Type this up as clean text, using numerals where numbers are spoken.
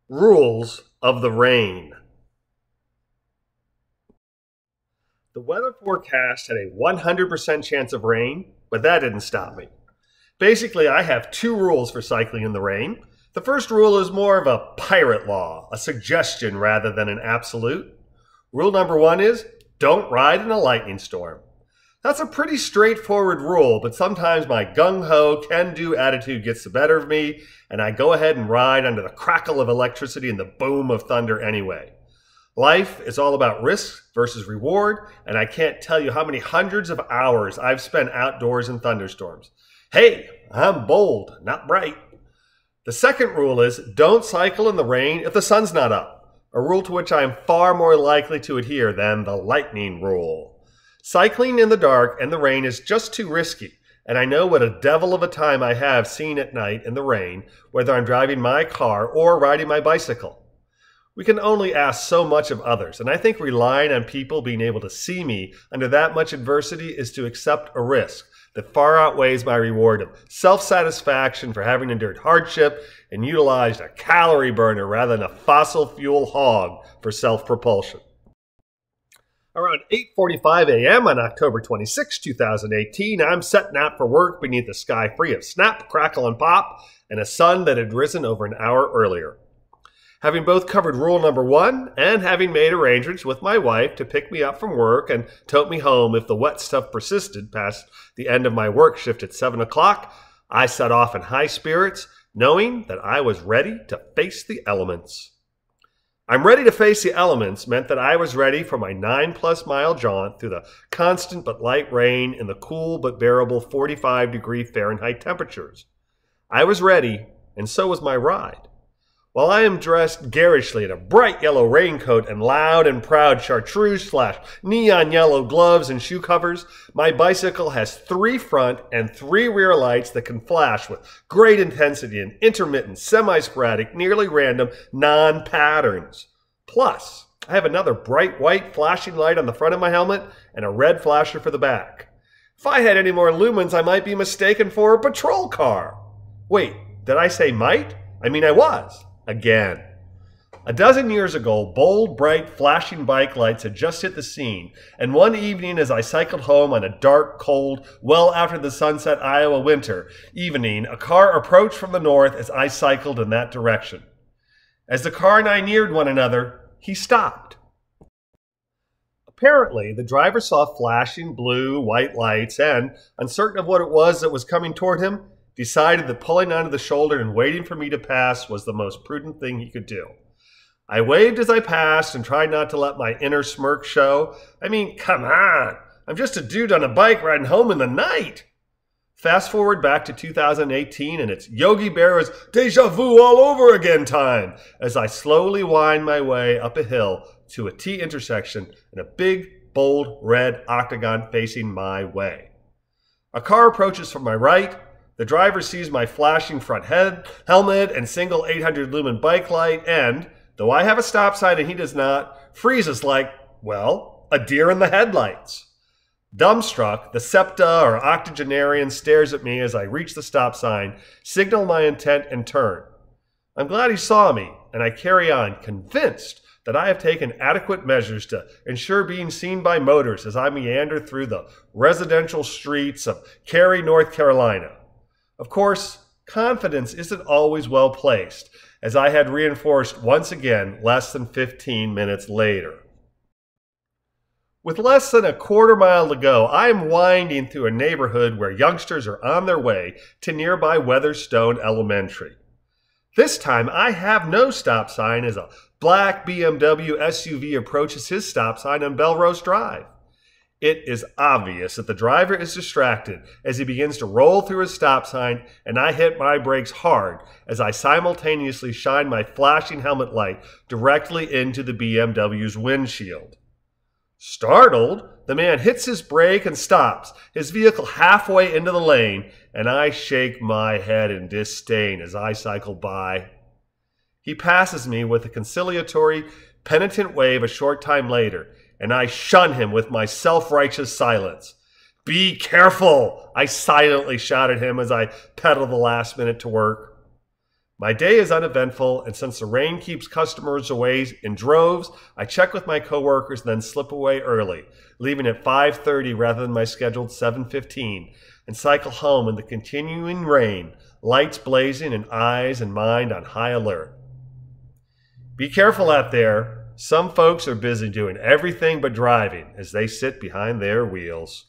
Rules of the rain. The weather forecast had a 100% chance of rain, but that didn't stop me. Basically, I have two rules for cycling in the rain. The first rule is more of a pirate law, a suggestion rather than an absolute. Rule number one is don't ride in a lightning storm. That's a pretty straightforward rule, but sometimes my gung-ho, can-do attitude gets the better of me, and I go ahead and ride under the crackle of electricity and the boom of thunder anyway. Life is all about risk versus reward, and I can't tell you how many hundreds of hours I've spent outdoors in thunderstorms. Hey, I'm bold, not bright. The second rule is don't cycle in the rain if the sun's not up, a rule to which I am far more likely to adhere than the lightning rule. Cycling in the dark and the rain is just too risky, and I know what a devil of a time I have seen at night in the rain, whether I'm driving my car or riding my bicycle. We can only ask so much of others, and I think relying on people being able to see me under that much adversity is to accept a risk that far outweighs my reward of self-satisfaction for having endured hardship and utilized a calorie burner rather than a fossil fuel hog for self-propulsion. Around 8:45 a.m. on October 26, 2018, I'm setting out for work beneath a sky free of snap, crackle, and pop, and a sun that had risen over an hour earlier. Having both covered rule number one and having made arrangements with my wife to pick me up from work and tote me home if the wet stuff persisted past the end of my work shift at 7 o'clock, I set off in high spirits, knowing that I was ready to face the elements. I'm ready to face the elements meant that I was ready for my 9+ mile jaunt through the constant but light rain in the cool but bearable 45-degree Fahrenheit temperatures. I was ready, and so was my ride. While I am dressed garishly in a bright yellow raincoat and loud and proud chartreuse/neon yellow gloves and shoe covers, my bicycle has 3 front and 3 rear lights that can flash with great intensity and intermittent, semi-sporadic, nearly random, non-patterns. Plus, I have another bright white flashing light on the front of my helmet and a red flasher for the back. If I had any more lumens, I might be mistaken for a patrol car. Wait, did I say might? I mean I was. Again. A dozen years ago, bold, bright, flashing bike lights had just hit the scene, and one evening as I cycled home on a dark, cold, well after the sunset Iowa winter evening, a car approached from the north as I cycled in that direction. As the car and I neared one another, he stopped. Apparently, the driver saw flashing blue, white lights and, uncertain of what it was that was coming toward him, decided that pulling onto the shoulder and waiting for me to pass was the most prudent thing he could do. I waved as I passed and tried not to let my inner smirk show. I mean, come on, I'm just a dude on a bike riding home in the night. Fast forward back to 2018 and it's Yogi Berra's deja vu all over again time as I slowly wind my way up a hill to a T intersection and a big, bold, red octagon facing my way. A car approaches from my right. The driver sees my flashing front helmet and single 800 lumen bike light and, though I have a stop sign and he does not, freezes like, well, a deer in the headlights. Dumbstruck, the septa or octogenarian stares at me as I reach the stop sign, signal my intent, and turn. I'm glad he saw me, and I carry on, convinced that I have taken adequate measures to ensure being seen by motorists as I meander through the residential streets of Cary, North Carolina. Of course, confidence isn't always well placed, as I had reinforced once again less than 15 minutes later. With less than a quarter mile to go, I am winding through a neighborhood where youngsters are on their way to nearby Weatherstone Elementary. This time, I have no stop sign as a black BMW SUV approaches his stop sign on Belrose Drive. It is obvious that the driver is distracted as he begins to roll through his stop sign, and I hit my brakes hard as I simultaneously shine my flashing helmet light directly into the BMW's windshield. Startled, the man hits his brake and stops, his vehicle halfway into the lane, and I shake my head in disdain as I cycle by. He passes me with a conciliatory, penitent wave a short time later, and I shun him with my self-righteous silence. "Be careful!" I silently shout at him as I pedal the last minute to work. My day is uneventful, and since the rain keeps customers away in droves, I check with my coworkers and then slip away early, leaving at 5:30 rather than my scheduled 7:15, and cycle home in the continuing rain, lights blazing and eyes and mind on high alert. Be careful out there. Some folks are busy doing everything but driving as they sit behind their wheels.